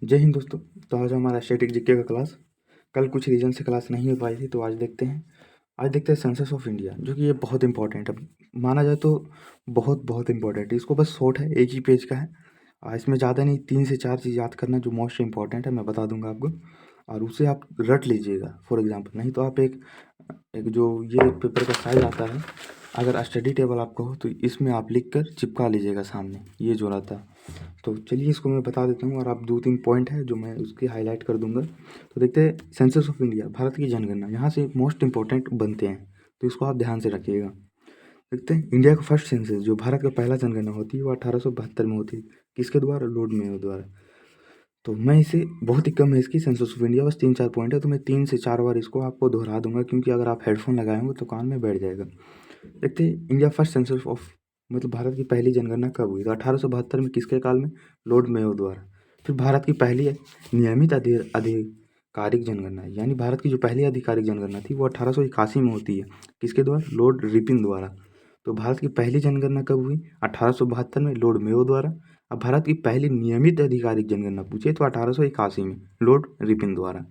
जय हिंद दोस्तों। तो आज हमारा स्टैटिक जीके का क्लास, कल कुछ रीजन से क्लास नहीं हो पाई थी, तो आज देखते हैं सेंसस ऑफ इंडिया, जो कि ये बहुत इंपॉर्टेंट है। माना जाए तो बहुत बहुत इंपॉर्टेंट है। इसको बस शॉर्ट है, एक ही पेज का है। इसमें ज़्यादा नहीं, 3 से 4 चीज़ याद करना जो मोस्ट इंपॉर्टेंट है, मैं बता दूंगा आपको, और उसे आप रट लीजिएगा फॉर एग्जाम्पल। नहीं तो आप एक एक जो ये पेपर का साइज आता है, अगर स्टडी टेबल आपका हो तो इसमें आप लिख कर चिपका लीजिएगा सामने, ये जो रहता है। तो चलिए इसको मैं बता देता हूँ, और आप 2-3 पॉइंट है जो मैं उसकी हाईलाइट कर दूंगा। तो देखते हैं, सेंसस ऑफ इंडिया, भारत की जनगणना, यहाँ से मोस्ट इंपॉर्टेंट बनते हैं, तो इसको आप ध्यान से रखिएगा। देखते हैं, इंडिया का फर्स्ट सेंसस, जो भारत का पहला जनगणना होती है, वो 1872 में होती है। किसके द्वारा? लॉर्ड मेयो द्वारा। तो मैं इसे, बहुत ही कम है इसकी सेंसस ऑफ इंडिया, बस 3-4 पॉइंट है, तो मैं 3 से 4 बार इसको आपको दोहरा दूंगा, क्योंकि अगर आप हेडफोन लगाए होंगे तो कान में बैठ जाएगा। देखते हैं, इंडिया फर्स्ट सेंसस ऑफ, मतलब भारत की पहली जनगणना कब हुई? तो 1872 में। किसके काल में? लॉर्ड मेयो द्वारा। फिर भारत की पहली नियमित आधिकारिक जनगणना, यानी भारत की जो पहली आधिकारिक जनगणना थी, वो 1881 में होती है। किसके द्वारा? लॉर्ड रिपिन द्वारा। तो भारत की पहली जनगणना कब हुई? 1872 में, लॉर्ड मेयो द्वारा। अब भारत की पहली नियमित आधिकारिक जनगणना पूछे तो 1881 में, लॉर्ड रिपिन द्वारा।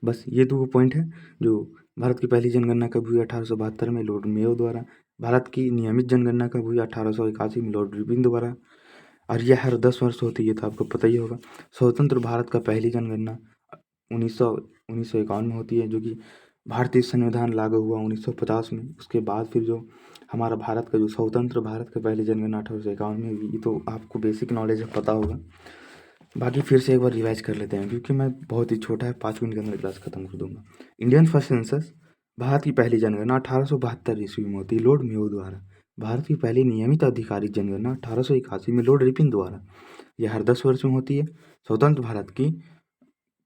बस ये 2 पॉइंट है। जो भारत की पहली जनगणना कब हुई? 1872 में, लॉर्ड मेयो द्वारा। भारत की नियमित जनगणना कब हुई? 1881 में, लॉर्ड रिपन द्वारा। और यह हर 10 वर्ष होती है, तो आपको पता ही होगा। स्वतंत्र भारत का पहली जनगणना 1951 में होती है, जो कि भारतीय संविधान लागू हुआ 1950 में। उसके बाद फिर जो हमारा भारत का, जो स्वतंत्र भारत का पहली जनगणना 1851 में हुई। ये तो आपको बेसिक नॉलेज है, पता होगा। बाकी फिर से एक बार रिवाइज कर लेते हैं, क्योंकि मैं बहुत ही छोटा है, 5 मिनट के अंदर क्लास खत्म कर दूंगा। इंडियन फर्स्ट सेंसस, भारत की पहली जनगणना 1872 ईस्वी में होती है, लॉर्ड मेयो द्वारा। भारत की पहली नियमित आधिकारिक जनगणना 1881 में, लॉर्ड रिपिन द्वारा। यह हर 10 वर्ष में होती है। स्वतंत्र भारत की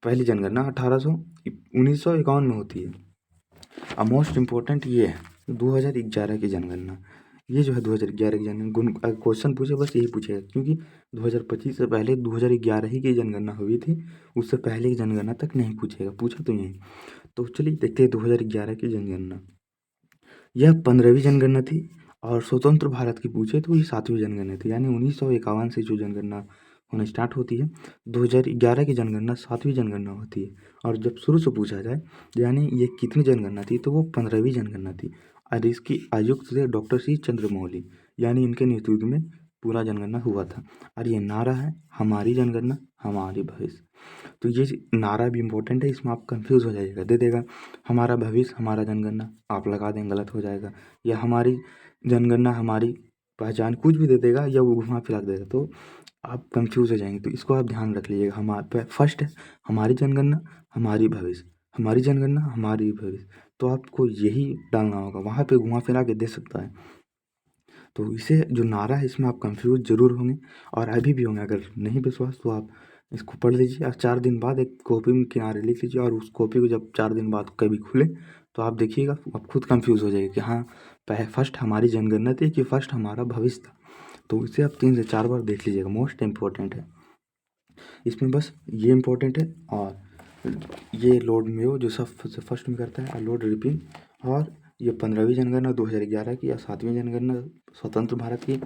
पहली जनगणना 1951 में होती है। अब मोस्ट इम्पोर्टेंट ये है 2011 की जनगणना। ये जो है 2011 की जनगणना, क्वेश्चन पूछे बस यही पूछेगा, क्योंकि 2025 से पहले 2011 ही की जनगणना हुई थी। उससे पहले की जनगणना तक नहीं पूछेगा, पूछा तो यही। तो चलिए देखते हैं 2011 की जनगणना। यह 15वीं जनगणना थी, और स्वतंत्र भारत की पूछे तो ये 7वीं जनगणना थी। यानी 1951 से जो जनगणना होना स्टार्ट होती है, 2011 की जनगणना 7वीं जनगणना होती है। और जब शुरू से पूछा जाए, यानी ये कितनी जनगणना थी, तो वो 15वीं जनगणना थी। और इसकी आयुक्त थे डॉक्टर सी चंद्रमौली, यानी इनके नेतृत्व में पूरा जनगणना हुआ था। और ये नारा है, हमारी जनगणना हमारी भविष्य। तो ये नारा भी इम्पोर्टेंट है, इसमें आप कंफ्यूज हो जाइएगा। दे देगा हमारा भविष्य हमारा जनगणना, आप लगा दें, गलत हो जाएगा। या हमारी जनगणना हमारी पहचान, कुछ भी दे देगा, या वो घुमा फिरा देगा, तो आप कंफ्यूज हो जाएंगे। तो इसको आप ध्यान रख लीजिएगा। हमारे फर्स्ट है हमारी जनगणना हमारी भविष्य, हमारी जनगणना हमारी भविष्य। तो आपको यही डालना होगा, वहाँ पे घुमा फिरा के दे सकता है। तो इसे जो नारा है, इसमें आप कंफ्यूज जरूर होंगे, और अभी भी होंगे। अगर नहीं विश्वास तो आप इसको पढ़ लीजिए, और 4 दिन बाद एक कॉपी में किनारे लिख लीजिए, और उस कॉपी को जब 4 दिन बाद कभी खुले तो आप देखिएगा, आप खुद कंफ्यूज हो जाएगा कि हाँ, फर्स्ट हमारी जनगणना थी कि फर्स्ट हमारा भविष्य था। तो इसे आप 3 से 4 बार देख लीजिएगा, मोस्ट इम्पोर्टेंट है। इसमें बस ये इम्पोर्टेंट है, और ये लॉर्ड मेयो जो सबसे फर्स्ट में करता है, और लॉर्ड रिपिन। और ये 15वीं जनगणना 2011 की, या 7वीं जनगणना स्वतंत्र भारत की,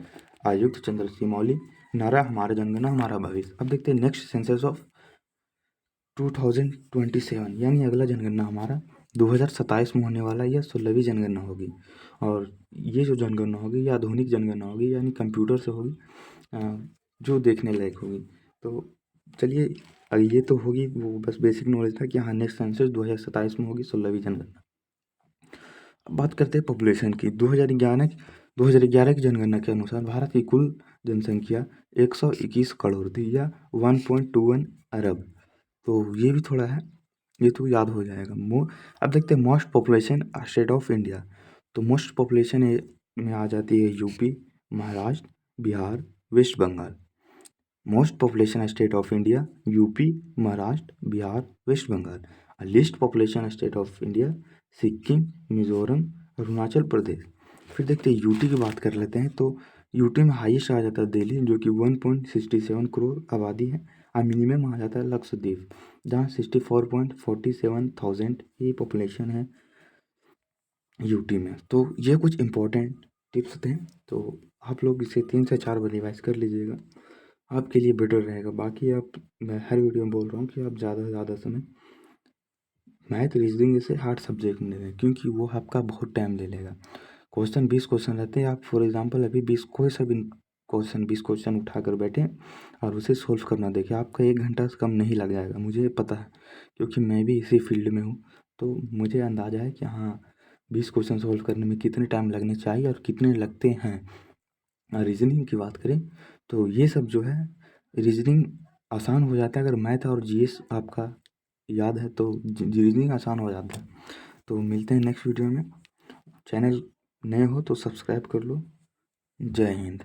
आयुक्त चंद्र सिंह मौली। नारा हमारा जनगणना हमारा भविष्य। अब देखते हैं नेक्स्ट सेंसस ऑफ 2027, यानी अगला जनगणना हमारा 2027 में होने वाला है। यह 16वीं जनगणना होगी, और ये जो जनगणना होगी, ये आधुनिक जनगणना होगी, यानी कंप्यूटर से होगी, जो देखने लायक होगी। तो चलिए, ये तो होगी, वो बस बेसिक नॉलेज था कि हाँ, नेक्स्ट सेंसस 2027 में होगी, 16वीं जनगणना। अब बात करते हैं पॉपुलेशन की। 2011 की जनगणना के अनुसार भारत की कुल जनसंख्या 121 करोड़ थी, या 1.21 अरब। तो ये भी थोड़ा है, ये तो याद हो जाएगा। अब देखते हैं most population state of India. तो मोस्ट पॉपुलेशन में आ जाती है UP, Maharashtra, Bihar, West Bengal. Most population state of India, UP, Maharashtra, Bihar, West Bengal. List population state of India, Sikkim, Mizoram, Arunachal Pradesh. फिर देखते हैं यूटी की बात कर लेते हैं। तो यूटी में हाईएस्ट आ जाता है दिल्ली, जो कि 1.67 करोड़ आबादी है। और मिनिमम आ जाता है लक्षद्वीप, जहाँ 64.47 थाउजेंड ये पॉपुलेशन है यूटी में। तो ये कुछ इंपॉर्टेंट टिप्स थे, तो आप लोग इसे 3 से 4 बार रिवाइज कर लीजिएगा। आपके लिए बेटर रहेगा। बाकी मैं हर वीडियो में बोल रहा हूँ कि आप ज़्यादा से ज़्यादा समय मैथ रीजनिंग जैसे हार्ड सब्जेक्ट में दें, क्योंकि वो आपका बहुत टाइम ले लेगा। क्वेश्चन 20 क्वेश्चन रहते हैं, आप फॉर एग्जांपल अभी 20 कोई सा भी क्वेश्चन 20 क्वेश्चन उठा कर बैठें और उसे सोल्व करना देखिए, आपका 1 घंटा से कम नहीं लग जाएगा। मुझे पता है, क्योंकि मैं भी इसी फील्ड में हूँ, तो मुझे अंदाज़ा है कि हाँ 20 क्वेश्चन सोल्व करने में कितने टाइम लगने चाहिए और कितने लगते हैं। रीजनिंग की बात करें तो ये सब जो है रीजनिंग आसान हो जाता है, अगर मैथ और जीएस आपका याद है तो रीजनिंग आसान हो जाता है। तो मिलते हैं नेक्स्ट वीडियो में। चैनल नए हो तो सब्सक्राइब कर लो। जय हिंद।